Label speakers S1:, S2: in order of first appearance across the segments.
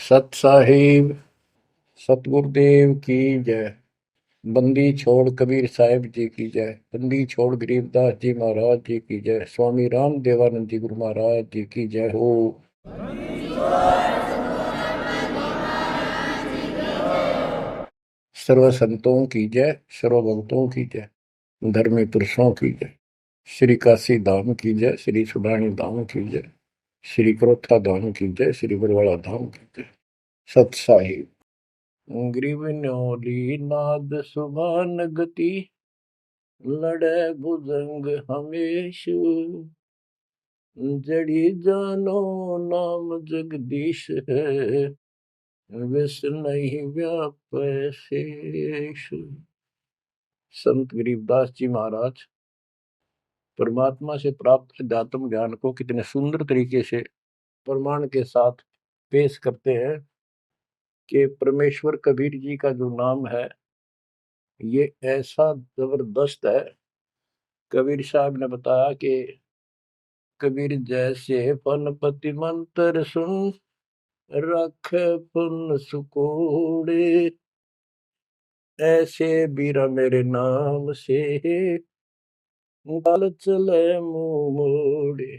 S1: सत साहिब सतगुरुदेव की जय। बंदी छोड़ कबीर साहिब जी की जय। बंदी छोड़ गरीबदास जी महाराज जी की जय। स्वामी राम देवानंद जी गुरु महाराज जी की जय हो। सर्व संतों की जय, सर्व भक्तों की जय, धर्मी पुरुषों की जय। श्री काशी धाम की जय, श्री सुडानी धाम की जय, श्री क्रोथा धाम की जय, श्री बरवाड़ा धाम की जय। सत साहिब ग्रीव न्योली नाद सुभान गति, लड़े भुजंग हमेश, जड़ी जानो नाम जगदीश है, विष नहीं व्यापै शेष। संत गरीबदास जी महाराज परमात्मा से प्राप्त अध्यात्म ज्ञान को कितने सुंदर तरीके से प्रमाण के साथ पेश करते हैं कि परमेश्वर कबीर जी का जो नाम है ये ऐसा जबरदस्त है। कबीर साहब ने बताया कि कबीर जैसे पनपति मंत्र सुन, रख पुन सुकोड़े, ऐसे बीरा मेरे नाम से, गाल चले मुंह मोड़े।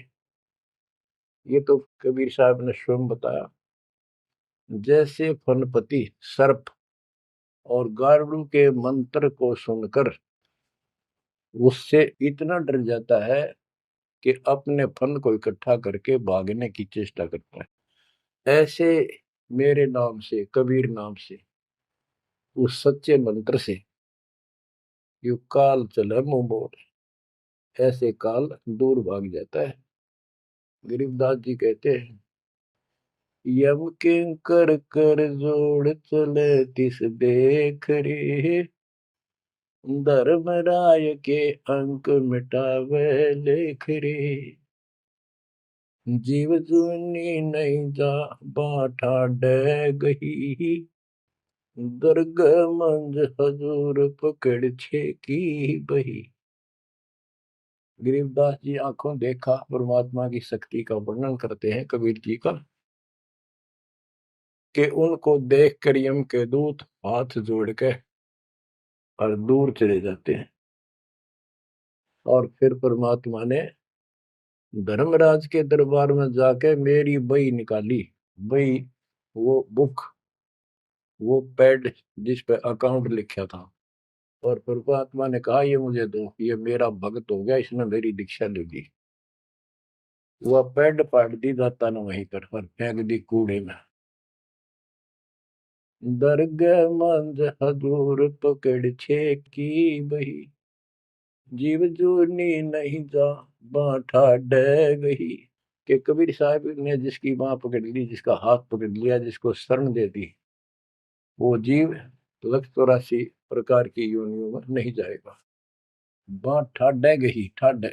S1: ये तो कबीर साहब ने स्वयं बताया। जैसे फनपति सर्प और गारुड़ के मंत्र को सुनकर उससे इतना डर जाता है कि अपने फन को इकट्ठा करके भागने की चेष्टा करता है, ऐसे मेरे नाम से, कबीर नाम से, उस सच्चे मंत्र से यू काल चले मुंह मोड़, ऐसे काल दूर भाग जाता है। गरीबदास जी कहते हैं, यम किंकर कर जोड़ चले तिस देख रे, धर्मराय के अंक मिटावे लेख रे, जीव जुनी नहीं जा बाठा डे गही, दर्ग मंज हजूर पकड़ छे की बही। गरीबदास जी आंखों देखा परमात्मा की शक्ति का वर्णन करते हैं कबीर जी का, कि उनको देख कर यम के दूत हाथ जोड़ के और दूर चले जाते हैं। और फिर परमात्मा ने धर्मराज के दरबार में जाके मेरी बही निकाली। बही वो बुक, वो पैड जिस पे अकाउंट लिखा था, और परमात्मा ने कहा ये मुझे दो, ये मेरा भक्त हो गया, इसने मेरी दीक्षा ले ली। वह पैड पाट दी दाता ने वहीं पर और फेंक दी कूड़े में। दर्ग मंज हजूर पकड़ छे की बही, जीव जूनी नहीं जा बाठा डे गही। कि कबीर साहब ने जिसकी बाह पकड़ ली, जिसका हाथ पकड़ लिया, जिसको शरण दे दी, वो जीव लख 84 प्रकार की योनियों में नहीं जाएगा। बाह ठाडे गही, ठाडे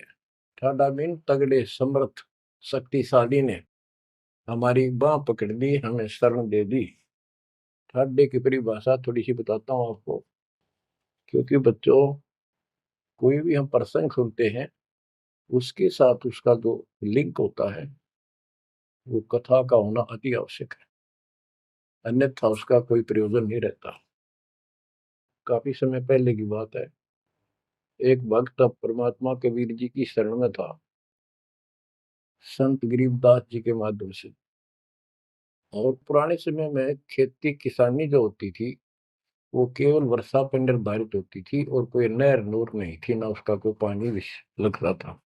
S1: ठाडा मीन तगड़े, समर्थ, शक्तिशाली ने हमारी बाह पकड़ ली, हमें शरण दे दी। ठाडे की परिभाषा थोड़ी सी बताता हूँ आपको, क्योंकि बच्चों कोई भी हम प्रसंग सुनते हैं उसके साथ उसका जो लिंक होता है वो कथा का होना अति आवश्यक है, अन्यथा उसका कोई प्रयोजन नहीं रहता। काफी समय पहले की बात है, एक भक्त अब परमात्मा कबीर जी की शरण में था, संत गरीबदास जी के माध्यम से। और पुराने समय में खेती किसानी जो होती थी वो केवल वर्षा पर निर्धारित होती थी, और कोई नहर नूर नहीं थी, ना उसका कोई पानी लगता था।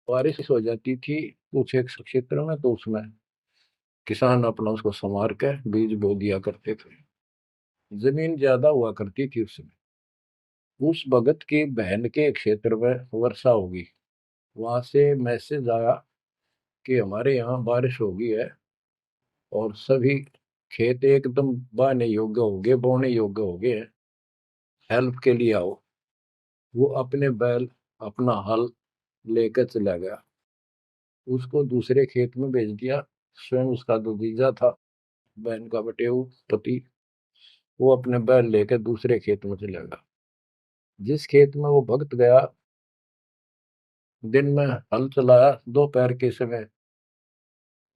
S1: बारिश हो जाती थी कुछ एक क्षेत्र में, तो उसमें किसान अपना उसको संवार के बीज बो दिया करते थे। जमीन ज्यादा हुआ करती थी उस समय। उस भगत की बहन के क्षेत्र में वर्षा होगी, वहां से मैसेज आया कि हमारे यहाँ बारिश हो गई है और सभी खेत एकदम बाने योग्य हो गए, बोने योग्य हो गए हैं, हेल्प के लिए आओ। वो अपने बैल, अपना हल लेकर चला गया, उसको दूसरे खेत में भेज दिया। स्वयं उसका जो जीजा था, बहन का बटेऊ पति, वो अपने बैल लेकर दूसरे खेत में चला गया। जिस खेत में वो भक्त गया, दिन में हल चलाया, दोपहर के समय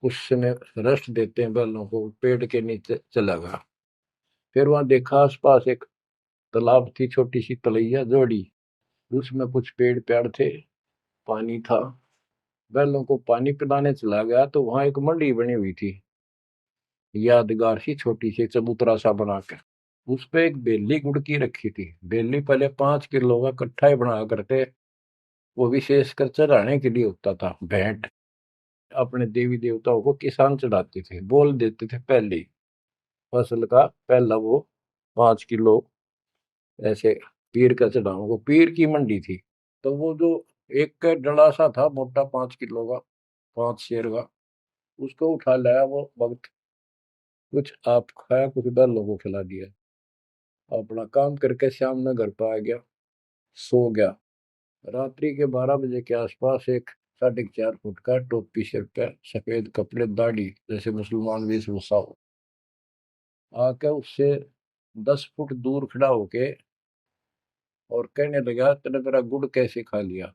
S1: उसमें रेस्ट देते हैं बैलों को, पेड़ के नीचे चला गया। फिर वहां देखा आसपास एक तालाब थी, छोटी सी तलैया जोड़ी, उसमें कुछ पेड़ पेड़ थे, पानी था। बैलों को पानी पिलाने चला गया तो वहां एक मंडी बनी हुई थी, यादगार सी, छोटी सी चबूतरा सा बना के। उस पे एक बेली गुड़की रखी थी। बेली पहले 5 किलो का कट्ठा ही बना करते, वो विशेषकर चढ़ाने के लिए होता था, भेंट। अपने देवी देवताओं को किसान चढ़ाते थे, बोल देते थे पहले ही, फसल का पहला वो 5 किलो ऐसे पीर का चढ़ाओ। वो पीर की मंडी थी। तो वो जो एक डला सा था मोटा, 5 किलो का, 5 शेर का, उसको उठा लाया वो भक्त। कुछ आप खाया, कुछ बैलों को खिला दिया, अपना काम करके शाम में घर पर आ गया, सो गया। रात्रि के 12 बजे के आसपास एक 4.5 फुट का, टोपी सिर पे, सफेद कपड़े, दाढ़ी, जैसे मुसलमान वेशभूषा हो, आके उससे 10 फुट दूर खड़ा होके और कहने लगा, तेने मेरा गुड़ कैसे खा लिया,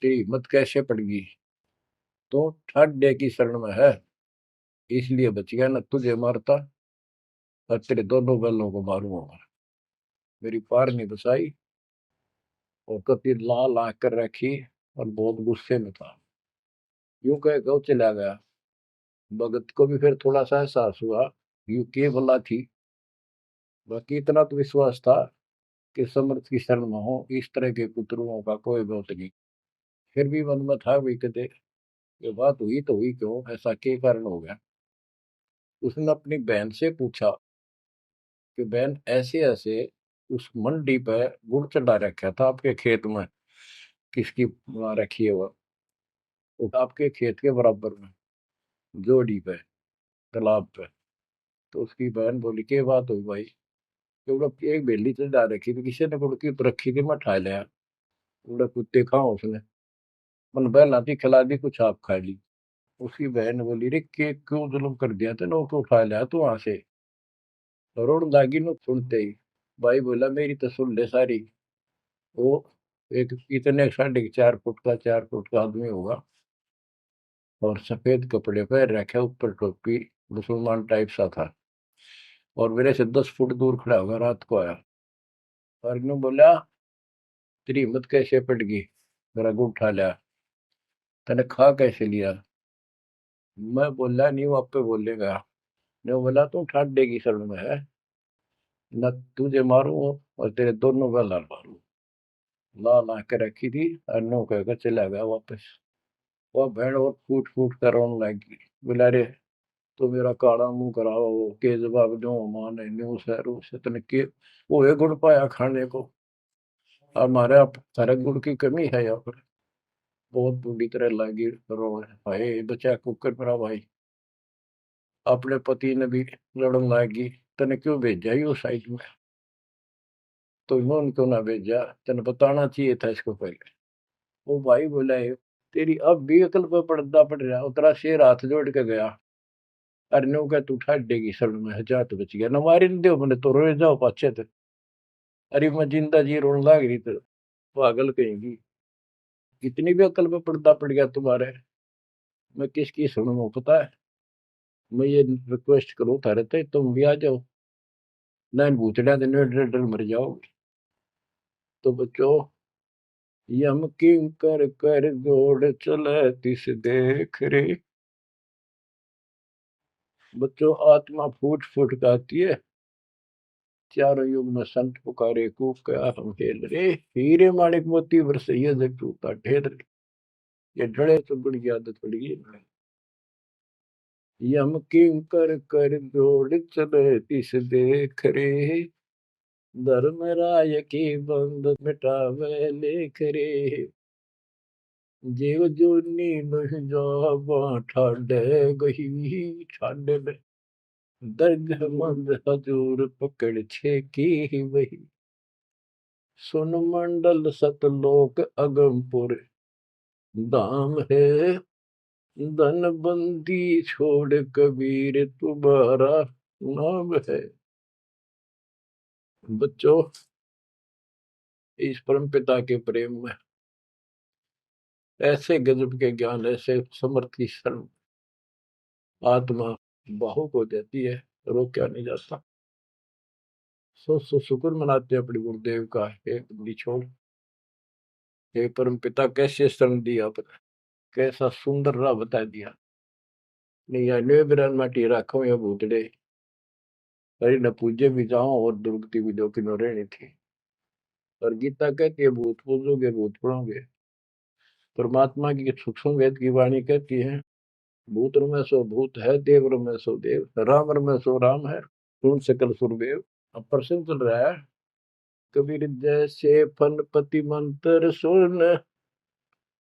S1: तेरी हिम्मत कैसे पड़ गई, तो ठाड्डे की शरण में है, इसलिए बच गया, न तुझे मारता और तेरे दोनों बैलों को मारूंगा। मेरी पार नहीं बसाई, और कति लाल आंख कर रखी, और बहुत गुस्से में था। यूं कह के वो चला गया। भगत को भी फिर थोड़ा सा एहसास हुआ, यूं के भला थी। बाकी इतना तो विश्वास था कि समर्थ की शरण में हो, इस तरह के पुत्रों का कोई बहुत नहीं। फिर भी मन में था भी कहते, ये बात हुई तो हुई क्यों, ऐसा क्या कारण हो गया। उसने अपनी बहन से पूछा कि बहन, ऐसे ऐसे उस मंडी पे गुड़ चढ़ा रखा था आपके खेत में, किसकी वहां रखी है वो आपके खेत के बराबर में, जोड़ी पे, तालाब पे। तो उसकी बहन बोली, के बात हुई भाई, क्योंकि एक बेली चढ़ा रखी थी, किसी ने गुड़ की रखी थी, मैं उठा लिया। उड़ा कुत्ते खाओ उसने, मन बहला थी, खिला दी, कुछ आप खा ली। उसकी बहन बोली, रे के क्यों जुल्म कर दिया तेने, को उठा लिया तू वहां से। रोड लागी न सुनते ही। भाई बोला, मेरी तो सुन ले सारी। वो एक इतने 4.5 फुट का, 4 फुट का आदमी होगा, और सफेद कपड़े पहन रखे, ऊपर टोपी, मुसलमान टाइप सा था, और मेरे से 10 फुट दूर खड़ा होगा, रात को आया। और इन्होंने बोला, तेरी हिम्मत कैसे पड़ गई, मेरा गुड़ उठा लिया, तने खा कैसे लिया। मैं बोला, नहीं वो आप पे बोलेगा। ने बोला, तू ठाड्डे की शरण में है, न तुझे मारू और तेरे दोनों गला मारू। ला ला के रखी थी, और नो कहकर चला गया वापस। वो भेड़ और फूट फूट कर रोने लगी। बोला, रे तो मेरा काला मुंह कराओ, के जवाब दो, मान न्यू सहरू से तन के वो ये गुड़ पाया खाने को। हमारे आप सारे गुड़ की कमी है यहाँ पर। बहुत बुरी तरह लगी रो, भाई बचा कुकर मेरा भाई। अपने पति ने भी लड़न लगी, तने क्यों भेजा ही उस साइड में, तो इन्होंने क्यों ना भेजा, तेने बताना चाहिए था इसको पहले। वो भाई बोला, है तेरी अब भी अकल पर पर्दा पड़ रहा, उतरा शेर हाथ जोड़ के गया। अरे नो क्या तू ठाडेगी शरण में, जा तो बच गया, न मारी न दो मैंने तो रोए जाओ पाछे थे। अरे मैं जिंदा जी रोने लग रही तो पागल कहेंगी, इतनी भी अकल पे पर्दा पड़ गया तुम्हारे। मैं किसकी सुनूं पता है। मैं ये रिक्वेस्ट करूं थारे ते, तुम भी आ जाओ, ना इन भूतड़िया दिन डर डर मर जाओगे। तो बच्चों, यम किंकर कर जोड़ चले तिस देख रे। बच्चों, आत्मा फूट फूट गाती है, चारों युग में संत पुकारे, कूक क्या हम खेल रे, हीरे माणिक मोती बरसैया जग टूटा ढेर रे। ये ढड़े चुगड़ की आदत पड़ गई है। यम किंकर कर जोड़ चले तिस देख रे, धर्म राय की बंद मिटावे लेख रे। जीव जूनी नहीं जावा ठाडे गही, ठाडे में दर्द मंद हजूर पकड़ छे की वही। सुन मंडल सतलोक अगमपुर धाम है, धन बंदी छोड़ कबीर तुम्हारा नाम है। बच्चों, इस परम पिता के प्रेम में ऐसे गजब के ज्ञान, ऐसे समर्थ की शरण, आत्मा भावुक हो जाती है, रोका नहीं जाता। सो शुक्र मनाते अपने गुरुदेव का, हे बंदी छोड़, हे परम पिता कैसे शरण दिया आपने, कैसा सुंदर राह बता दिया। नहीं अन्य बिरान माटी राखो या भूतड़े, अरे न पूजे भी जाओ और दुर्गति भी जो कि न रहनी थी। और गीता कहती है भूत पूजोगे भूत पढ़ोगे। परमात्मा की सूक्ष्म वेद की वाणी कहती है भूत में सो भूत है, देव में सो देव, राम में सो राम है, सुन सकल सुरदेव। अब प्रश्न चल रहा है, कबीर जैसे फन पति मंत्र सुन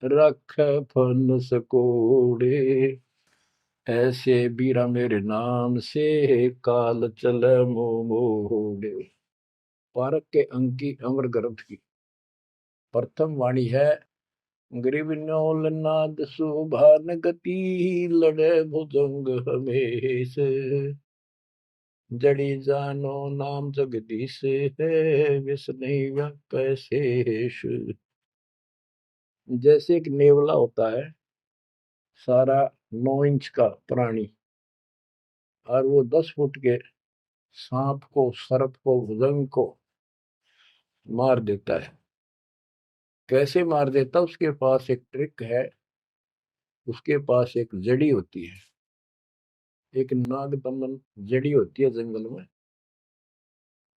S1: रख फन सकोड़े, ऐसे बीरा मेरे नाम से काल चल मोड़े। पारक के अंक की अमर ग्रंथ की प्रथम वाणी है, गरीब न्योल नाद सुभान गति, लड़े भुजंग हमेश, जड़ी जानो नाम जगदीश है, विष नहीं व्यापै शेष। जैसे एक नेवला होता है, सारा 9 इंच का प्राणी, और वो 10 फुट के सांप को, सर्प को, भुजंग को मार देता है। कैसे मार देता, उसके पास एक ट्रिक है, उसके पास एक जड़ी होती है, एक नागदमन जड़ी होती है जंगल में,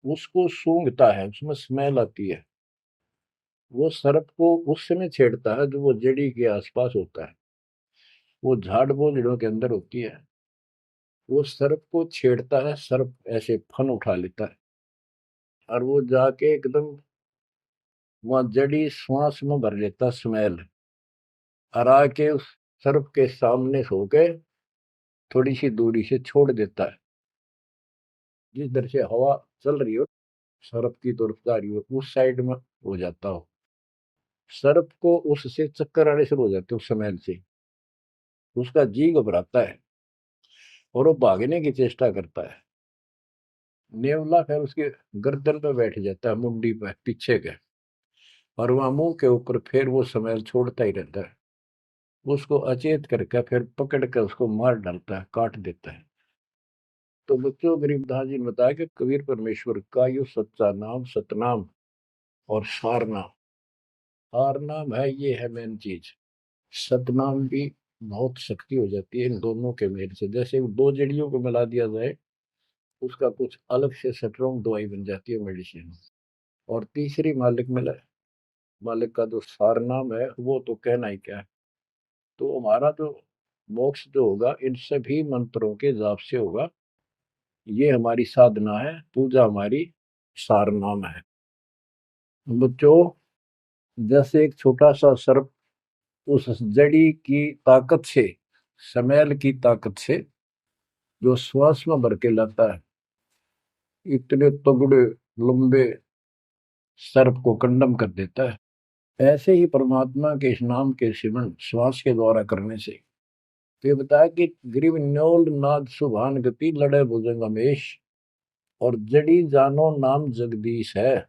S1: उसको सूंघता है, उसमें स्मेल आती है। वो सर्प को उस समय छेड़ता है जो वो जड़ी के आसपास होता है, वो झाड़ बोझड़ों के अंदर होती है। वो सर्प को छेड़ता है, सर्प ऐसे फन उठा लेता है, और वो जाके एकदम वहां जड़ी श्वास में भर लेता स्मेल, और आके उस सर्प के सामने सो के थोड़ी सी दूरी से छोड़ देता है। जिस तरह से हवा चल रही हो, सर्प की तरफ जा रही हो, उस साइड में हो जाता हो। सर्प को उससे चक्कर आने शुरू हो जाते उस स्मेल से, उसका जी घबराता है और वो भागने की चेष्टा करता है। नेवला फिर उसके गर्दन पे बैठ जाता है, मुंडी पे पीछे के, और वहां मुंह के ऊपर फिर वो स्मेल छोड़ता ही रहता है। उसको अचेत करके फिर पकड़ कर उसको मार डालता है, काट देता है। तो बच्चों, गरीबदास जी ने बताया कि कबीर परमेश्वर का यो सच्चा नाम, सतनाम और सारनाम। सारनाम है, ये है मेन चीज। सतनाम भी बहुत शक्ति हो जाती है इन दोनों के मेल से। जैसे दो जड़ियों को मिला दिया जाए, उसका कुछ अलग से स्ट्रॉन्ग दवाई बन जाती है, मेडिसिन। और तीसरी मालिक मिला, मालिक का जो सारनाम है, वो तो कहना ही क्या है। तो हमारा जो मोक्ष जो होगा इन सभी मंत्रों के जाप से होगा। ये हमारी साधना है, पूजा हमारी सारनाम है। बच्चों, जैसे एक छोटा सा सर्प उस जड़ी की ताकत से, स्मेल की ताकत से जो श्वास में भर के लाता है, इतने तगड़े लंबे सर्प को कंडम कर देता है। ऐसे ही परमात्मा के इस नाम के सिमरन श्वास के द्वारा करने से, तो ये बताया कि ग्रीव न्योल नाद सुभान गति, लड़े भुजंग हमेश, और जड़ी जानो नाम जगदीश है।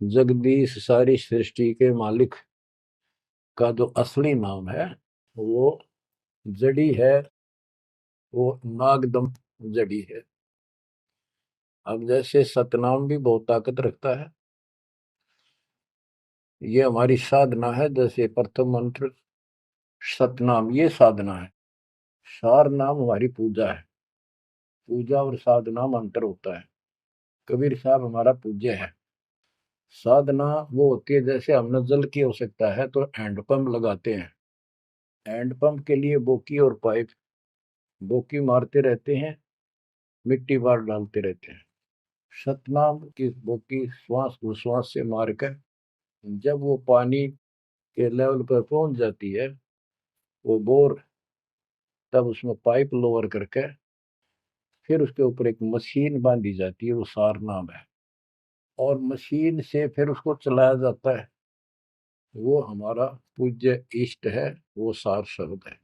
S1: जगदीश सारी सृष्टि के मालिक का जो असली नाम है, वो जड़ी है, वो नागदम जड़ी है। अब जैसे सतनाम भी बहुत ताकत रखता है, ये हमारी साधना है। जैसे प्रथम मंत्र सतनाम, ये साधना है। सार नाम हमारी पूजा है। पूजा और साधना में अंतर होता है। कबीर साहब हमारा पूज्य है। साधना वो होती है, जैसे हमने जल की आवश्यकता है तो हैंडपंप लगाते हैं, हैंडपंप के लिए बोकी और पाइप, बोकी मारते रहते हैं, मिट्टी बार डालते रहते हैं। सतनाम की बोकी श्वास उश्वास से मारकर जब वो पानी के लेवल पर पहुंच जाती है, वो बोर, तब उसमें पाइप लोअर करके फिर उसके ऊपर एक मशीन बांधी जाती है, वो सार नाम है, और मशीन से फिर उसको चलाया जाता है। वो हमारा पूज्य इष्ट है, वो सार शब्द है।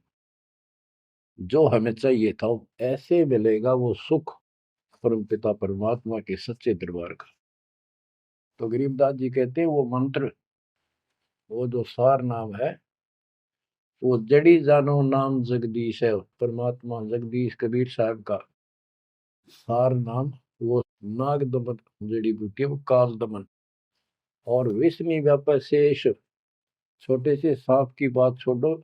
S1: जो हमें चाहिए था ऐसे मिलेगा वो सुख परम पिता परमात्मा के सच्चे दरबार का। तो गरीबदास जी कहते हैं वो मंत्र, वो जो सार नाम है, वो जड़ी जानो नाम जगदीश है, परमात्मा जगदीश कबीर साहब का सार नाम। वो नाग दमन जड़ी बूटी है, वो काल दमन। और विष्णु व्यापक शेष, छोटे से सांप की बात छोड़ो,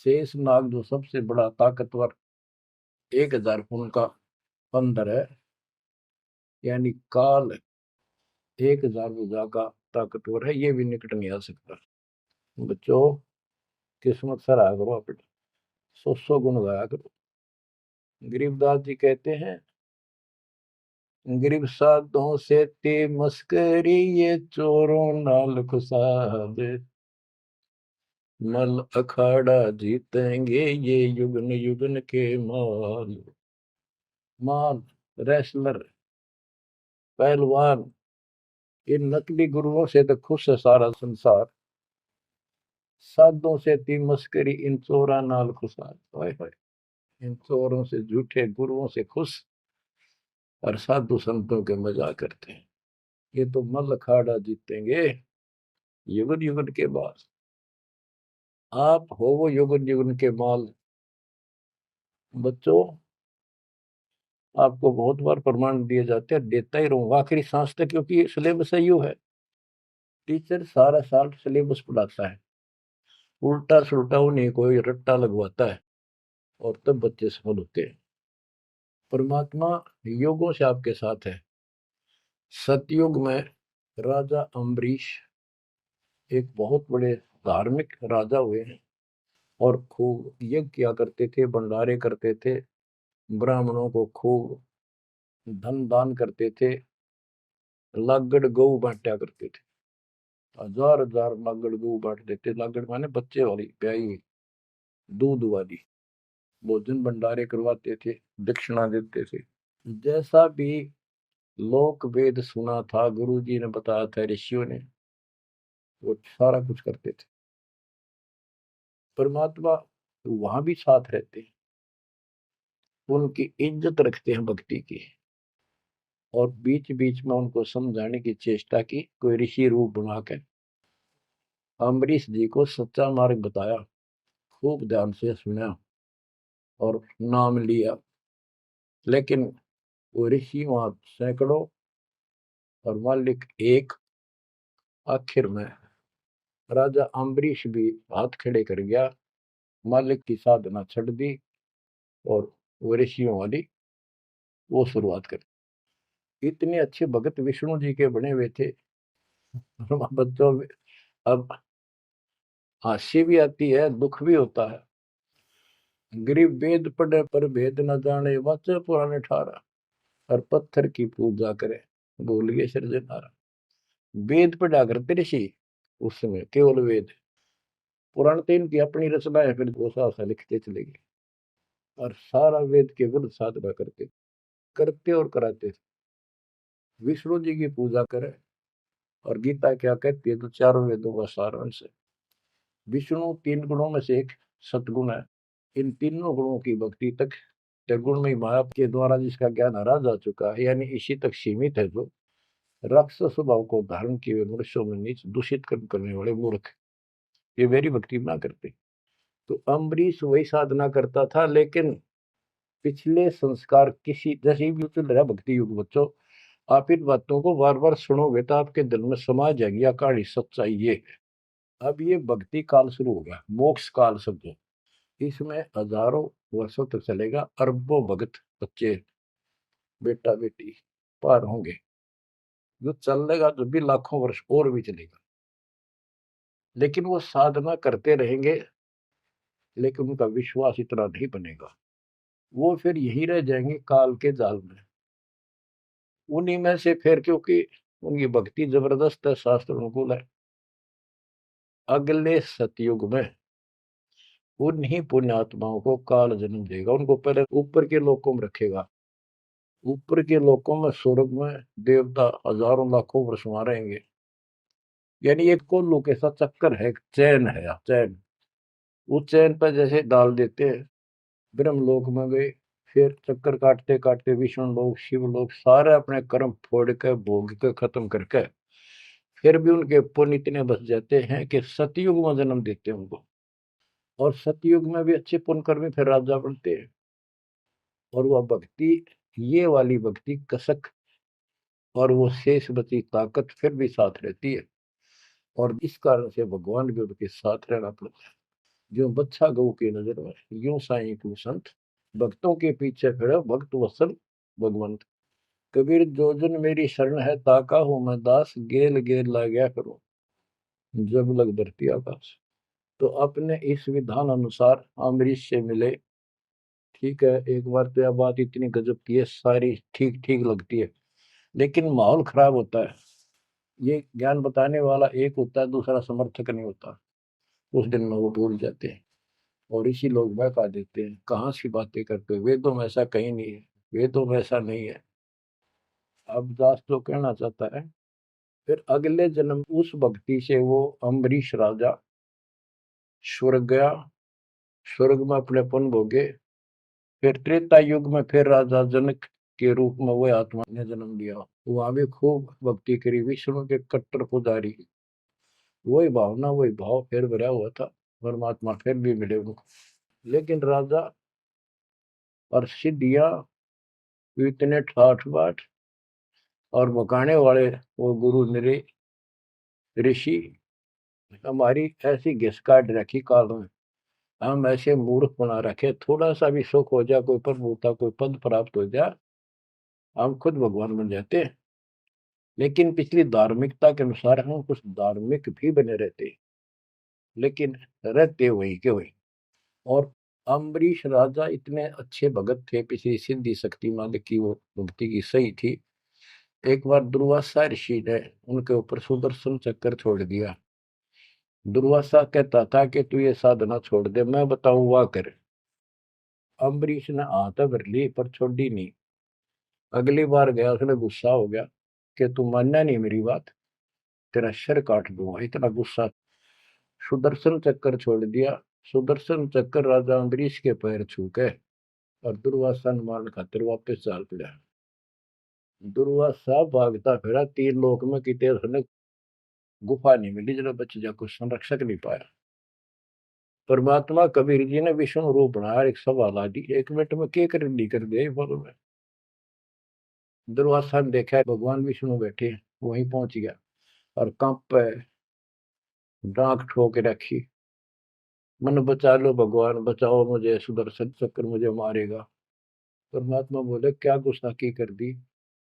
S1: शेष नाग जो सबसे बड़ा ताकतवर 1000 फुट का बंदर है, यानी काल 1000 भुजा का ताकतवर है, ये भी निकट नहीं आ सकता। बच्चों, किस्मत सराहा करो अपने, 100 गुण गाया करो। गरीबदास जी कहते हैं, गरीब साधों से ते मस्करी, ये चोरों नाल खुशाद, मल अखाड़ा जीतेंगे ये युगन युगन के माल। माल, रेसलर, पहलवान, इन नकली गुरुओं से तो खुश है सारा संसार, साधों से ती मस्करी, इन चोरा नाल खुशाद। हाय हाय, इन चोरों से, झूठे गुरुओं से खुश, और साधु संतों के मजाक करते हैं। ये तो मल अखाड़ा जीतेंगे युगन युगन के बाद। आप हो वो युगन युगन के माल। बच्चों, आपको बहुत बार प्रमाण दिए जाते हैं, देता ही रहूंगा आखिरी सांस तक, क्योंकि सिलेबस यू है। टीचर सारा साल सिलेबस पढ़ाता है, उल्टा सुल्टा उन्हें कोई रट्टा लगवाता है, और तब बच्चे सफल होते हैं। परमात्मा योगों से आपके साथ है। सतयुग में राजा अम्बरीश एक बहुत बड़े धार्मिक राजा हुए हैं, और खूब यज्ञ किया करते थे, भंडारे करते थे, ब्राह्मणों को खूब धन दान करते थे, लागड़ गऊ बांटा करते थे, 1000 लागड़ गऊ बांट देते। लागड़ माने बच्चे वाली, ब्याई हुई, दूध वाली। भोजन भंडारे करवाते थे, दक्षिणा देते थे। जैसा भी लोक वेद सुना था, गुरु जी ने बताया था, ऋषियों ने, वो सारा कुछ करते थे। परमात्मा वहां भी साथ रहते हैं, उनकी इज्जत रखते हैं भक्ति की, और बीच बीच में उनको समझाने की चेष्टा की, कोई ऋषि रूप बनाकर अम्बरीश जी को सच्चा मार्ग बताया, खूब ध्यान से सुना और नाम लिया। लेकिन वो ऋषि वहां सैकड़ों और मालिक एक। आखिर में राजा अम्बरीश भी हाथ खड़े कर गया, मालिक की साधना छड़ दी, और वो ऋषियों वाली वो शुरुआत कर। इतने अच्छे भगत विष्णु जी के बने हुए थे। बच्चों में अब हंसी भी आती है, दुख भी होता है। गरीब वेद पढ़े पर भेद न जाने, वाचे पुराने ठारा, और पत्थर की पूजा करे, भूल गए सृजनहारा। वेद पढ़ा करते ऋषि उस समय, केवल वेद। पुराण तो इनकी अपनी रचना है, फिर वो सा लिखते चले गए, और सारा वेद के विरुद्ध साधना करते करते और कराते थे। विष्णु जी की पूजा करे, और गीता क्या कहती है, तो चारों वेदों का सारांश है। विष्णु 3 गुणों में से एक सतगुण है। इन तीनों गुणों की भक्ति तक त्रिगुण में माया के द्वारा जिसका ज्ञान हरा जा चुका है, यानी इसी तक सीमित है, जो राक्षस स्वभाव को धारण किए हुए मनुष्यों में नीच दूषित कर्म करने वाले मूर्ख, ये मेरी भक्ति ना करते। तो अम्बरीश वही साधना करता था, लेकिन पिछले संस्कार किसी, जैसे भी चल रहा भक्ति युग बच्चों, आप इन बातों को बार बार सुनोगे तो आपके दिल में समा जाएगी या कहानी सच्चाई ये है। अब ये भक्ति काल शुरू हो गया, मोक्ष काल समझो। इसमें हजारों वर्षों तक चलेगा, अरबों भगत बच्चे बेटा बेटी पार होंगे, जो चलेगा जो भी लाखों वर्ष और भी चलेगा। लेकिन वो साधना करते रहेंगे, लेकिन उनका विश्वास इतना नहीं बनेगा, वो फिर यही रह जाएंगे काल के जाल में। उन्हीं में से फिर, क्योंकि उनकी भक्ति जबरदस्त है, शास्त्र अनुकूल है, अगले सतयुग में उन्हीं पुण्यात्माओं को काल जन्म देगा, उनको पहले ऊपर के लोकों में रखेगा। ऊपर के लोकों में, स्वर्ग में देवता हजारों लाखों वर्ष वहां रहेंगे। यानी एक कोल्लू के साथ चक्कर है, चैन है, चैन। उस चैन पर जैसे डाल देते हैं, ब्रह्मलोक में गए, फिर चक्कर काटते काटते विष्णु लोक, शिव लोक, सारे अपने कर्म फोड़ के भोग के खत्म करके, फिर भी उनके पुण्य इतने बच जाते हैं कि सतयुग में जन्म देते हैं उनको। और सतयुग में भी अच्छे पुण्यकर्मी फिर राजा बनते हैं। और वह भक्ति, ये वाली भक्ति कसक और वो शेष बची ताकत फिर भी साथ रहती है। और इस कारण से भगवान भी उनके साथ रहना पड़ता है। जो बच्चा गऊ की नजर में, यूं साईं को संत, भक्तों के पीछे फिरे भक्त वत्सल भगवंत। कबीर जो जन मेरी शरण है, ताका हूं मैं दास, गेल गेल ला गया करूं जब लग धरती आकाश। तो अपने इस विधान अनुसार अम्बरीश से मिले। ठीक है, एक बार तो यह बात इतनी गजब की है, सारी ठीक ठीक लगती है, लेकिन माहौल खराब होता है। ये ज्ञान बताने वाला एक होता है, दूसरा समर्थक नहीं होता। उस दिन में वो भूल जाते हैं और इसी लोग बहका देते हैं, कहाँ सी बातें करते हो, वेदों में ऐसा कहीं नहीं है, वेदों में ऐसा नहीं है। अब दास तो कहना चाहता है, फिर अगले जन्म उस भक्ति से वो अम्बरीश राजा स्वर्ग गया, स्वर्ग में अपने पुण्य भोगे। फिर त्रेता युग में फिर राजा जनक के रूप में वह आत्मा ने जन्म लिया। वहां भी खूब भक्ति करी, विष्णु के कट्टर पुजारी। वही भावना वही भाव फिर भरा हुआ था, परमात्मा फिर भी मिले उनको। लेकिन राजा और सिद्धियां इतने ठाठ बाट और बकाने वाले वो गुरु निरे ऋषि हमारी ऐसी घिस काट रखी काल में। हम ऐसे मूर्ख बना रखे, थोड़ा सा भी सुख हो जाए, कोई प्रभुता कोई पद प्राप्त हो जाए, हम खुद भगवान बन जाते हैं। लेकिन पिछली धार्मिकता के अनुसार हम कुछ धार्मिक भी बने रहते, लेकिन रहते वही के वही। और अम्बरीश राजा इतने अच्छे भगत थे, पिछली सिद्धि शक्ति मालिक की वो भक्ति की सही थी। एक बार दुर्वासा ऋषि ने उनके ऊपर सुदर्शन चक्कर छोड़ दिया। दुर्वासा कहता था कि तू ये साधना छोड़ दे, मैं बताऊं वाह कर। अम्बरीश ने हाथ भर ली पर छोड़ी नहीं। अगली बार गया, उसने गुस्सा हो गया कि तू मानना नहीं मेरी बात, तेरा सिर काट दूंगा, इतना गुस्सा। सुदर्शन चक्कर छोड़ दिया। सुदर्शन चक्कर राजा अम्बरीश के पैर छू के और दुर्वासा ने मारने खातिर वापस चाल पड़ा। दुर्वासा भागता फिरा तीन लोक में, कितने उसने गुफा नहीं मिली जरा बच जा, कुछ संरक्षक नहीं पाया। परमात्मा कबीर जी ने विष्णु रूप बनाया, एक सवाल आदि 1 मिनट में के कर दी कर दिया बोलो में। दुर्वासा ने देखा भगवान विष्णु बैठे, वहीं पहुंच गया और कांप पे डांक ठोक रखी, मन बचा लो भगवान, बचाओ मुझे, सुदर्शन चक्र मुझे मारेगा। परमात्मा बोले क्या गुस्ताखी कर दी,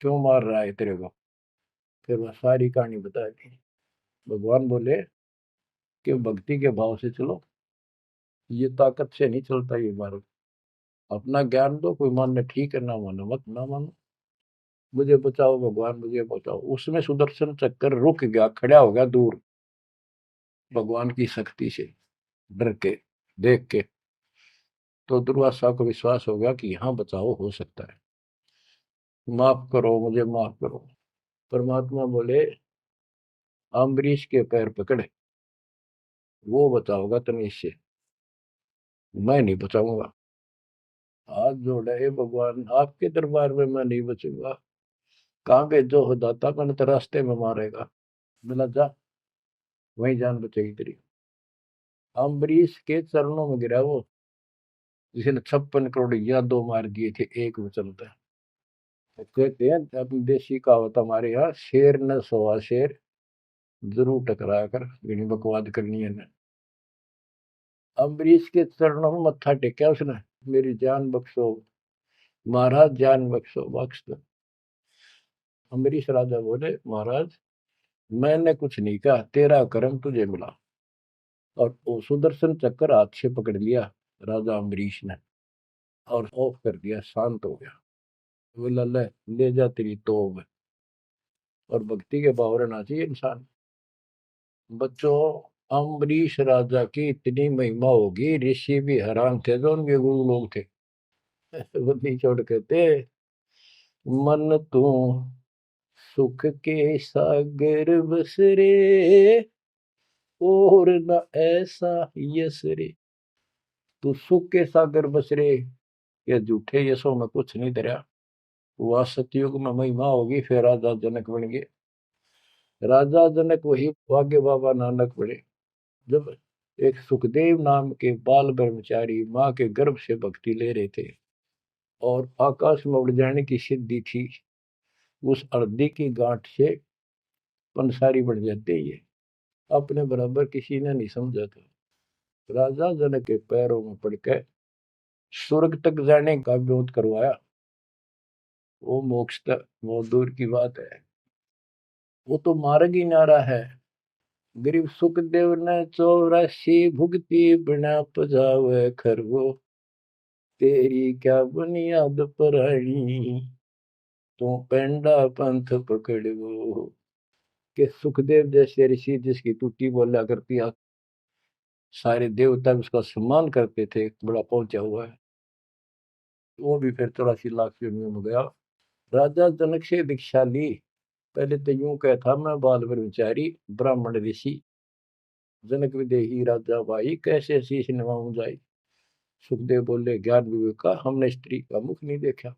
S1: क्यों मार रहा है तेरे को। फिर वह सारी कहानी बता दी। भगवान बोले कि भक्ति के भाव से चलो, ये ताकत से नहीं चलता ये मार्ग। अपना ज्ञान दो, कोई मानने ठीक है, ना मानो मत, ना मानो, मुझे बचाओ भगवान, मुझे बचाओ। उसमें सुदर्शन चक्कर रुक गया, खड़ा हो गया दूर, भगवान की शक्ति से डर के देख के। तो दुर्वासा को विश्वास हो गया कि यहाँ बचाओ हो सकता है, माफ करो मुझे, माफ करो। परमात्मा बोले अम्बरीश के पैर पकड़े, वो बचाओगा तनीश से, मैं नहीं बचाऊंगा। हाथ जोड़े, हे भगवान आपके दरबार में मैं नहीं बचूंगा, कहाँ भेजो हो दाता, मैंने तो रास्ते में मारेगा। मिला जा, वही जान बचेगी तेरी। अम्बरीश के चरणों में गिरा वो, जिसने 56 करोड़ यादव मार दिए थे एक में चलता है। तो कहते हैं अपनी देसी कहावत हमारे यहाँ, शेर न सोआ शेर, जरूर टकरा कर इन्हीं बकवाद करनी है ना। अम्बरीश के चरणों में मत्था टेका उसने, मेरी जान बख्शो महाराज, जान बख्शो, बख्श दो। अम्बरीश राजा बोले महाराज मैंने कुछ नहीं कहा, तेरा कर्म तुझे मिला। और वो सुदर्शन चक्कर हाथ से पकड़ लिया राजा अम्बरीश ने और ऑफ कर दिया, शांत हो गया। बोला ले जा तेरी तोब। और भक्ति के बावरे ना चाहिए इंसान। बच्चों, अम्बरीश राजा की इतनी महिमा होगी, ऋषि भी हैरान थे जो उनके गुरु लोग थे। बुद्धि छोड़ कहते, मन तू सुख के सागर बस रे, और न ऐसा यस रे। तू सुख के सागर बस रे, ये झूठे यशों में कुछ नहीं धरा। वह सतयुग में महिमा होगी, फिर राजा जनक बन गए। राजा जनक वही भाग्य बाबा नानक बने। जब एक सुखदेव नाम के बाल ब्रह्मचारी माँ के गर्भ से भक्ति ले रहे थे और आकाश में उड़ जाने की सिद्धि थी। उस अर्धी की गांठ से पंसारी बन जाते ये अपने बराबर किसी ने नहीं समझा था। राजा जनक के पैरों में पड़कर स्वर्ग तक जाने का विरोध करवाया। वो मोक्ष तक वो दूर की बात है, वो तो मार्ग ही नारा है। गरीब सुखदेव ने 84 भुगती बिना पजावे खरगो, तेरी क्या बुनियाद परानी, तो पेंडा पंथ पकड़ो। के सुखदेव जैसे ऋषि जिसकी टूटी बोला करती, सारे देवता उसका सम्मान करते थे, बड़ा पहुंचा हुआ है, वो भी फिर 84 लाख योनियों में गया। राजा जनक से दीक्षा ली। पहले तो यूं कहता, मैं बाल ब्रह्मचारी ब्राह्मण ऋषि। जनक विदेही राजा भाई, कैसे शीश निभाऊं जाई। सुखदेव बोले, ज्ञान विवेक का हमने स्त्री का मुख नहीं देखा।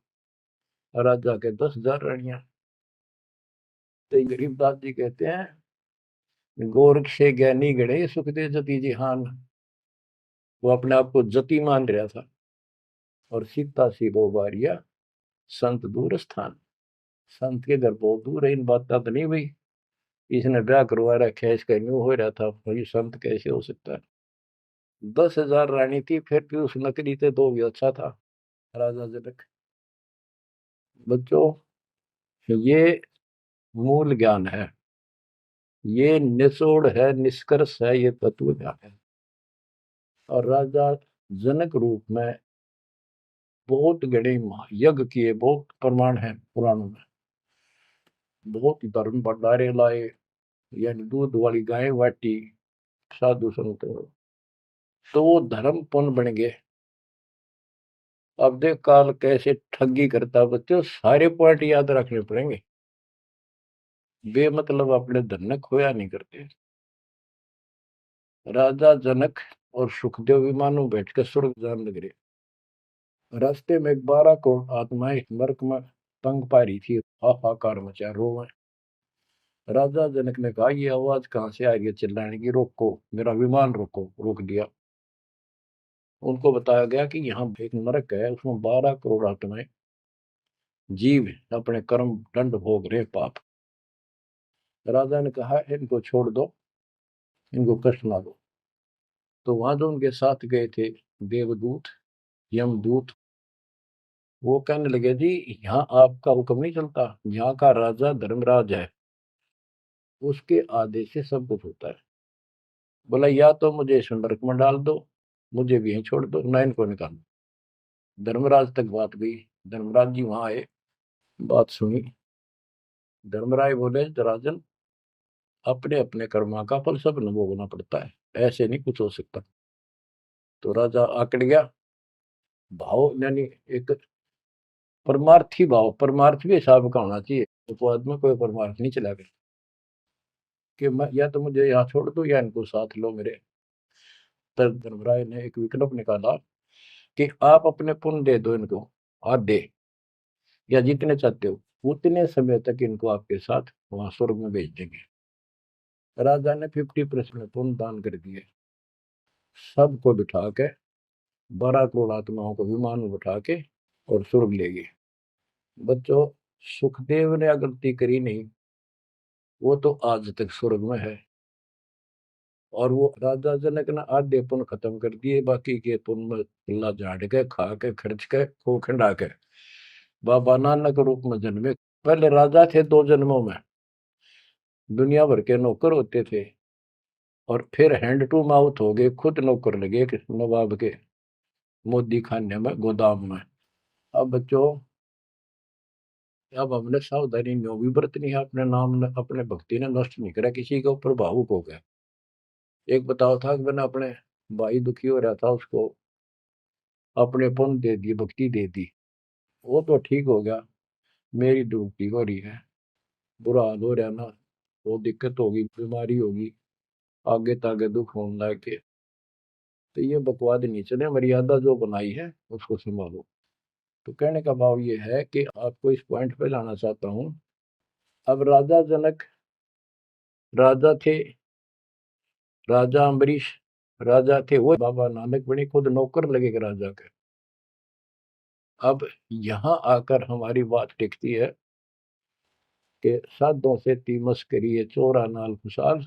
S1: राजा के 10,000 रानियां। तो गरीबदास जी कहते हैं, गोरख से ज्ञानी गणे सुखदेव जति जिहान। वो अपने आप को जति मान रहा था। और सीता सी वो बारिया संत दूर स्थान। संत के घर बहुत दूर है, इन बात तो नहीं भाई इसने ब्याह करवा रखा है, इसका न्यू हो रहा था, भाई संत कैसे हो सकता है। 10,000 रानी थी, फिर भी उस नकली थे तो भी अच्छा था राजा जनक। बच्चों, ये मूल ज्ञान है, ये निचोड़ है, निष्कर्ष है, ये तत्व ज्ञान है। और राजा जनक रूप में बहुत गणे यज्ञ किए, बहुत प्रमाण है पुराणों में। बहुत धर्म भंडारे लाए, यानी दूध वाली गाय वाटी साधु संत, तो वो धर्म पुण्य बन गए। अब देख काल कैसे ठगी करता बच्चों, सारे पॉइंट याद रखने पड़ेंगे। बेमतलब अपने धन ने खोया नहीं करते। राजा जनक और सुखदेव विमानों बैठकर स्वर्ग जान लग रहे। रास्ते में 12 करोड़ आत्माएं नरक में तंग पा रही थी, हाहाकार मचा रोवे। राजा जनक ने कहा, ये आवाज कहाँ से आ रही है चिल्लाने की, रोको मेरा विमान रोको। रोक दिया। उनको बताया गया कि यहाँ एक नरक है, उसमें 12 करोड़ आत्माएं जीव अपने कर्म दंड भोग रहे, पाप। राजा ने कहा, इनको छोड़ दो, इनको कष्ट ना दो। तो वहां जो उनके साथ गए थे देवदूत यमदूत, वो कहने लगे, जी यहाँ आपका हुक्म नहीं चलता, यहाँ का राजा धर्मराज है, उसके आदेश से सब कुछ होता है। बोला, या तो मुझे इस नरक में डाल दो, मुझे भी यहीं छोड़ दो, ना इनको निकाल दो। धर्मराज तक बात गई। धर्मराज जी वहां आए, बात सुनी। धर्मराज बोले, राजन, अपने अपने कर्मा का फल सब न भोगना पड़ता है, ऐसे नहीं कुछ हो सकता। तो राजा आकड़ गया। भाव यानी एक परमार्थी भाव, परमार्थ भी हिसाब का होना चाहिए, उपवाद में कोई परमार्थ नहीं चला गया कि मैं या तो मुझे यहाँ छोड़ दो या इनको साथ लो मेरे। तब धर्मराय ने एक विकल्प निकाला कि आप अपने पुण्य दे दो इनको, आधे या जितने चाहते हो, उतने समय तक इनको आपके साथ वहां स्वर्ग में भेज देंगे। राजा ने 50% पुण्य दान कर दिए। सबको बिठा के 12 करोड़ आत्माओं को विमान में बिठा के और स्वर्ग ले गए। बच्चों, सुखदेव ने गलती करी नहीं, वो तो आज तक स्वर्ग में है। और वो राजा जनक ने आधे पुण्य खत्म कर दिए, बाकी के पुण्य में अल्लाह झाड़ के खा के खर्च के खो खंडा के बाबा नानक रूप में जन्मे। पहले राजा थे 2 जन्मों में, दुनिया भर के नौकर होते थे, और फिर हैंड टू माउथ हो गए, खुद नौकर लगे नवाब के मोदी खाने में, गोदाम में। अब बच्चों, अब हमने सावधानी न्यों भी बरतनी है, अपने नाम ने अपने भक्ति ने नष्ट नहीं करा, किसी के ऊपर भावुक हो गया। एक बताओ था कि मैंने अपने भाई दुखी हो रहा था, उसको अपने पुण्य दे दिए, भक्ति दे दी, वो तो ठीक हो गया, मेरी दुखी हो रही है, बुरा हाल हो रहा ना, वो दिक्कत होगी, बीमारी होगी, आगे तागे दुख होने लग के। तो ये बकवाद नहीं चले, मर्यादा जो बनाई है उसको संभालो। तो कहने का भाव ये है कि आपको इस पॉइंट पे लाना चाहता हूँ। अब राजा जनक राजा थे, राजा अम्बरीश राजा थे वो बाबा नानक बने, खुद नौकर लगे राजा के। अब यहाँ आकर हमारी बात टिकती है कि साधों से तीमस करिए चोरा नाल खुशाल,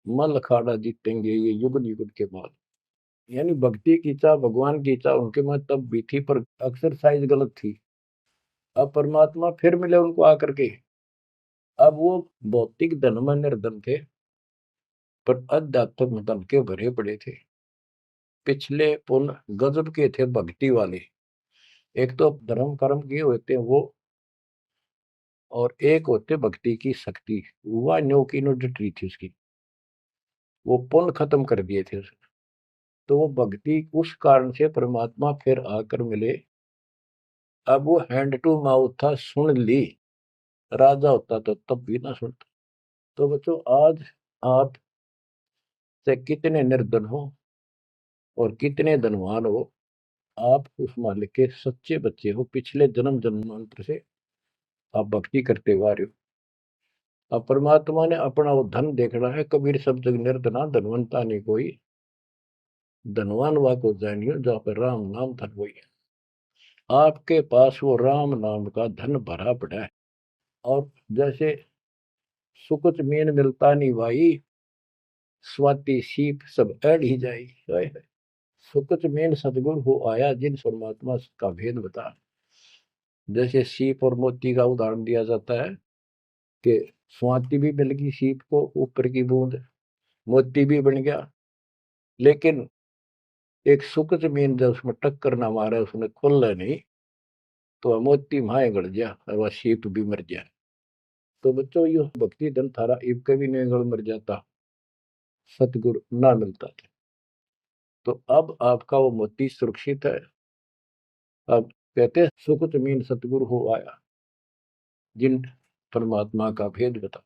S1: मल अखाड़ा जीतेंगे ये युग युग के बाद। यानी भक्ति की चाह, भगवान की चाह उनके में तब भी थी, पर एक्सरसाइज गलत थी। अब परमात्मा फिर मिले उनको आकर के। अब वो भौतिक धन में निर्धन थे, पर अध्यात्म धन के भरे पड़े थे। पिछले पुण्य गजब के थे भक्ति वाले। एक तो धर्म कर्म किए होते हैं वो, और एक होते भक्ति की शक्ति। वह न्यो की नो डटी थी उसकी, वो पुण्य खत्म कर दिए थे उसने। तो वो भक्ति उस कारण से परमात्मा फिर आकर मिले। अब वो हैंड टू माउथ था, सुन ली। राजा होता तो तब भी ना सुनता। तो बच्चों, आज आप से कितने निर्धन हो और कितने धनवान हो, आप उस मालिक के सच्चे बच्चे हो। पिछले जन्म जन्मांतर से आप भक्ति करते हुए आ रहे हो। अब परमात्मा ने अपना वो धन देखना है। कबीर सब जग निर्धना धनवंता नहीं कोई, धनवान वा को जानियो जहाँ पर राम नाम धन वही है। आपके पास वो राम नाम का धन भरा पड़ा है। और जैसे सुकुच मीन मिलता नहीं भाई, स्वाति सीप सब ऐड ही जाई। सुकुच मीन सतगुरु हो आया, जिन परमात्मा का भेद बता। जैसे सीप और मोती का उदाहरण दिया जाता है कि स्वाति भी मिल गई सीप को, ऊपर की बूंद, मोती भी बन गया। लेकिन एक सुख जमीन जब उसमें टक्कर ना मारे, उसने खुल नहीं, तो वह मोती माए गड़ गया और वह सीप भी मर गया। तो बच्चों, ये भक्ति धन थारा इब कभी नहीं गड़ मर जाता, सतगुरु ना मिलता था। तो अब आपका वो मोती सुरक्षित है। अब कहते सुख जमीन सतगुरु हो आया, जिन परमात्मा का भेद बता।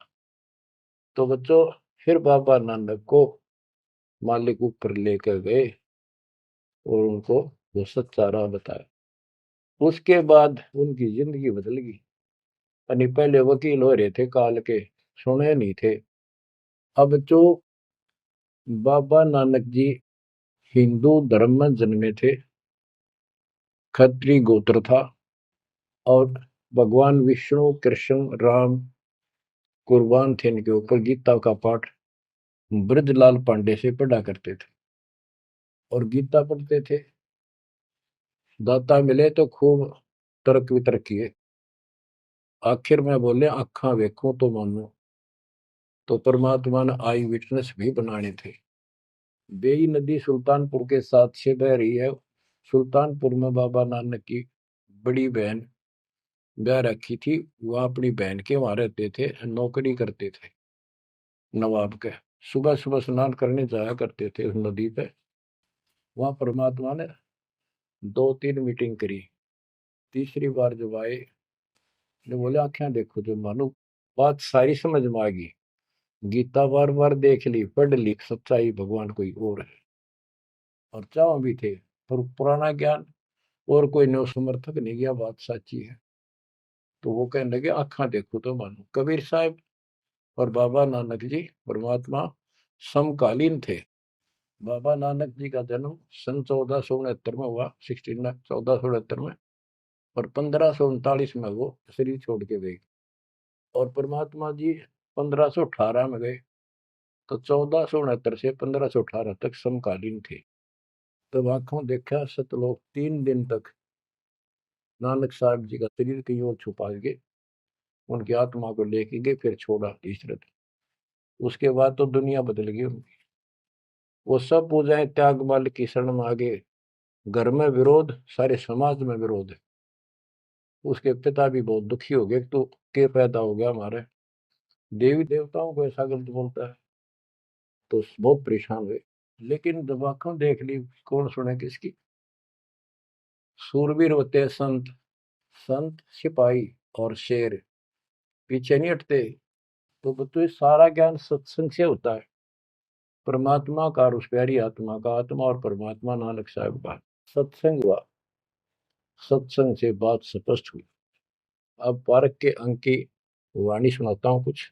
S1: तो बच्चों, फिर बाबा नानक को मालिक ऊपर लेकर गए और उनको वो सच्चा राह बताया। उसके बाद उनकी जिंदगी बदल गई। यानी पहले वकील हो रहे थे काल के, सुने नहीं थे। अब जो बाबा नानक जी हिंदू धर्म में जन्मे थे, खत्री गोत्र था, और भगवान विष्णु कृष्ण राम कुर्बान थे इनके ऊपर। गीता का पाठ ब्रजलाल पांडे से पढ़ा करते थे और गीता पढ़ते थे। दाता मिले तो खूब तर्क वितर्क किए। आखिर में बोले अखा वेखो तो मानो। तो परमात्मा ने आई विटनेस भी बनाने थे। बेई नदी सुल्तानपुर के साथ से बह रही है। सुल्तानपुर में बाबा नानक की बड़ी बहन ब्याह रखी थी। वह अपनी बहन के वहां रहते थे, नौकरी करते थे नवाब के। सुबह सुबह स्नान करने जाया करते थे उस नदी पे। वहां परमात्मा ने 2-3 मीटिंग करी। तीसरी बार जब आए, ने बोले आख्या देखो जो मानो। बात सारी समझ में आ गई। गीता बार बार देख ली, पढ़ ली, सच्चाई भगवान कोई और है। और चाव भी थे, पर पुराना ज्ञान और कोई नो समर्थक नहीं गया, बात सच्ची है। तो वो कहने लगे आखा देखो तो मानो। कबीर साहब और बाबा नानक जी परमात्मा समकालीन थे। बाबा नानक जी का जन्म सन 1469 में हुआ, 1469 में। और 1539 में वो शरीर छोड़ के गए। और परमात्मा जी 1518 में गए। तो 1469 से 1518 तक समकालीन थे। तब आंखों देखा सतलोक 3 दिन तक नानक साहब जी का शरीर कहीं और छुपा के उनकी आत्मा को लेके गए, फिर छोड़ा तीसरे। उसके बाद तो दुनिया बदल गई उनकी। वो सब पूजाएं त्याग माल की शरण में आ गए। घर में विरोध, सारे समाज में विरोध है। उसके पिता भी बहुत दुखी हो गए, तो के पैदा हो गया हमारे, देवी देवताओं को ऐसा गलत बोलता है। तो बहुत परेशान हुए। लेकिन जब आंखों देख ली, कौन सुने किसकी। सूरवीर होते हैं संत, संत सिपाही और शेर पीछे नहीं हटते। तो बच्चों, सारा ज्ञान सत्संग से होता है। परमात्मा का और उस प्यारी आत्मा का, आत्मा और परमात्मा नानक साहब का सत्संग हुआ। सत्संग से बात स्पष्ट हुई। अब पारक के अंक की वाणी सुनाता हूँ कुछ।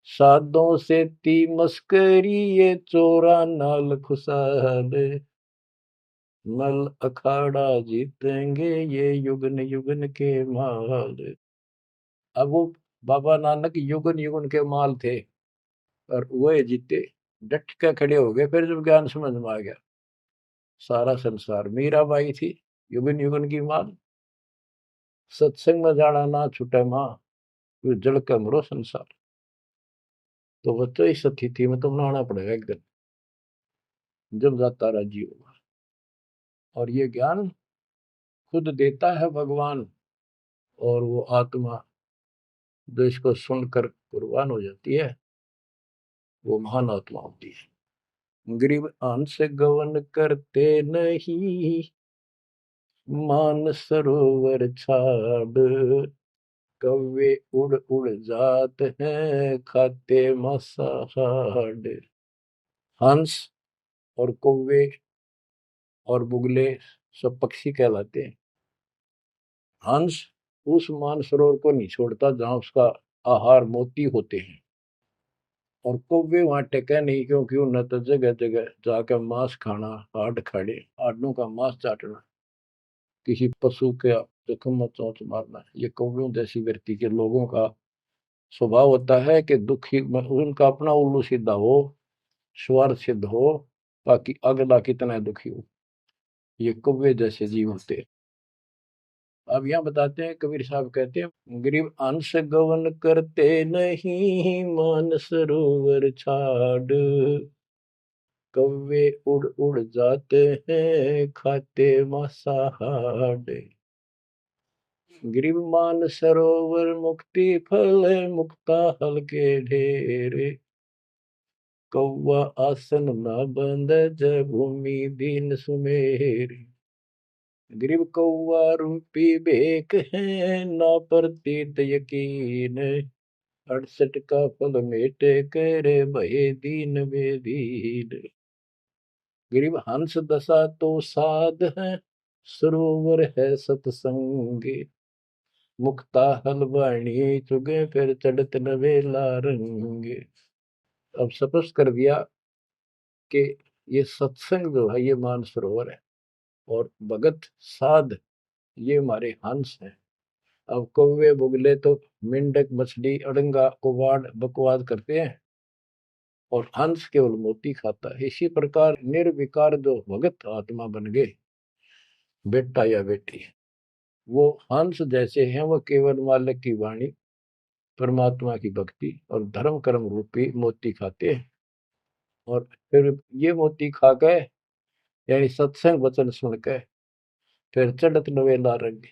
S1: साधों से ती मस्करी ये चोरा नाल खुशाल, मल अखाड़ा जीतेंगे ये युगन युगन के माल। अब वो बाबा नानक युगन युगन के माल थे और वह जीते, डट के खड़े हो गए। फिर जब ज्ञान समझ में आ गया, सारा संसार मीराबाई थी युगन युगन की माल। सत्संग में जाना ना छूटे माँ, जड़ के मरो संसार। तो बच्चों इस स्थिति में तुम नहाना पड़ेगा एक दिन, जब जाता राजी होगा। और ये ज्ञान खुद देता है भगवान, और वो आत्मा जो इसको सुनकर कुर्बान हो जाती है, वो महान आत्मा होती है। गरीब अंश गवन करते नहीं, मान सरोवर छाड़, कौवे उड़ उड़ जात हैं खाते मसाहाड़। हंस और कौवे और बुगले सब पक्षी कहलाते हैं। हंस उस मानसरोवर को नहीं छोड़ता जहां उसका आहार मोती होते हैं, और कौवे वहां टेके नहीं, क्योंकि उन्हें तो जगह जगह जाकर मांस खाना, हाड खाड़े हाडों का मांस चाटना, किसी पशु के जख्म में चोंच मारना, ये कौवियों जैसी व्यक्ति के लोगों का स्वभाव होता है कि दुखी उनका अपना उल्लू सीधा हो, स्वार्थ सिद्ध हो, ताकि अगला कितना दुखी हो। ये कौवे जैसे जीव होते हैं। अब यहाँ बताते हैं, कबीर साहब कहते हैं, गरीब अंश गवन करते नहीं, मान सरोवर छाड़, कौवे उड़ उड़ जाते हैं खाते मांसाहाड़। गरीब मान सरोवर मुक्ति फल, मुक्ता हल के ढेरे, कौवा आसन न बंद जय भूमि दीन सुमेर। गरीब कौवा रूपी बेक है, ना प्रतीत यकीन, 68 का फल मेटे करे भये दीन बेदीन। गरीब हंस दशा तो साध है, सरोवर है सतसंग, मुक्ता हलवाणी चुगे फिर चढ़त नवेला रंग। अब स्पष्ट कर दिया कि ये सत्संग जो है ये मानसरोवर है, और भगत साध ये हमारे हंस हैं। अब कौवे बुगले तो मेंढक मछली अड़ंगा कुवाड़ बकवाद करते हैं, और हंस केवल मोती खाता है। इसी प्रकार निर्विकार जो भगत आत्मा बन गए, बेटा या बेटी, वो हंस जैसे हैं। वो केवल मालिक की वाणी, परमात्मा की भक्ति और धर्म कर्म रूपी मोती खाते हैं, और फिर ये मोती खा गए, यानी सत्संग वचन सुन के फिर चढ़त नवेला रंग,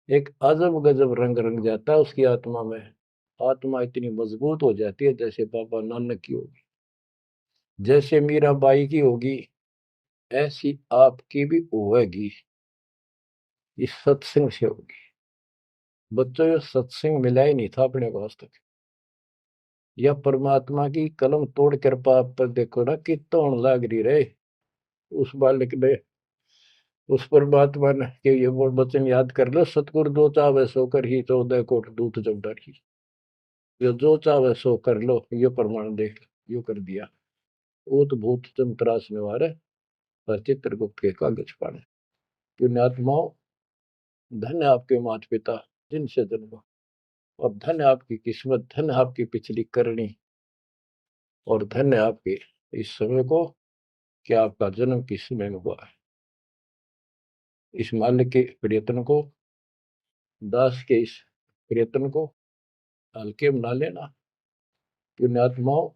S1: एक अजब गजब रंग रंग जाता है उसकी आत्मा में। आत्मा इतनी मजबूत हो जाती है जैसे बाबा नानक की होगी, जैसे मीराबाई की होगी, ऐसी आपकी भी होगी, इस सत्संग से होगी। बच्चों ये सत्संग मिला ही नहीं था अपने को आज तक। यह परमात्मा की कलम तोड़ कृपा आप पर देखो ना कि तोड़ लाग रही रहे उस बालक ने, उस परमात्मा ने कि ये वो वचन याद कर लो, सतगुरु जो चाहे सो कर ही 14 कोट दूत जब डरी। ये जो चाहे सो कर लो, ये प्रमाण देख यो कर दिया। ऊत भूत चमत्रास निवारे, पर चित्रगुप्त के कागज पाने। पुण्यात्माओं, धन्य आपके माता पिता जिनसे जन्म, और धन्य आपकी किस्मत, धन्य आपकी पिछली करनी, और धन्य आपके इस समय को कि आपका जन्म किस समय में हुआ है। इस माल्य के प्रयत्न को, दास के इस प्रयत्न को हल्के में ना लेना। पुण्यात्माओं,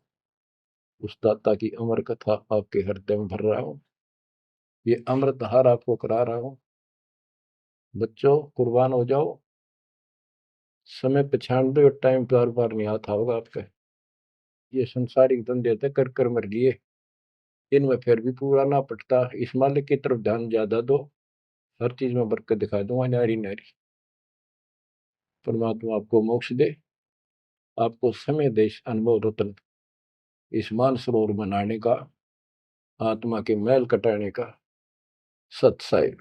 S1: उस दाता की अमर कथा आपके हृदय में भर रहा हूं, ये अमृत हार आपको करा रहा हूं। बच्चों कुर्बान हो जाओ, समय पहचान दो, टाइम बार बार नहीं आता होगा आपका। ये संसारिक धंधे थे कर कर मर लिए, इनमें फिर भी पूरा ना पटता। इस मालिक की तरफ ध्यान ज्यादा दो, हर चीज में बरकत दिखा दूंगा, नारी नारी। परमात्मा आपको मोक्ष दे, आपको समय दे इस अनुभव रत्न, इस मानसरोवर बनाने का, आत्मा के मैल कटाने का सत्साई।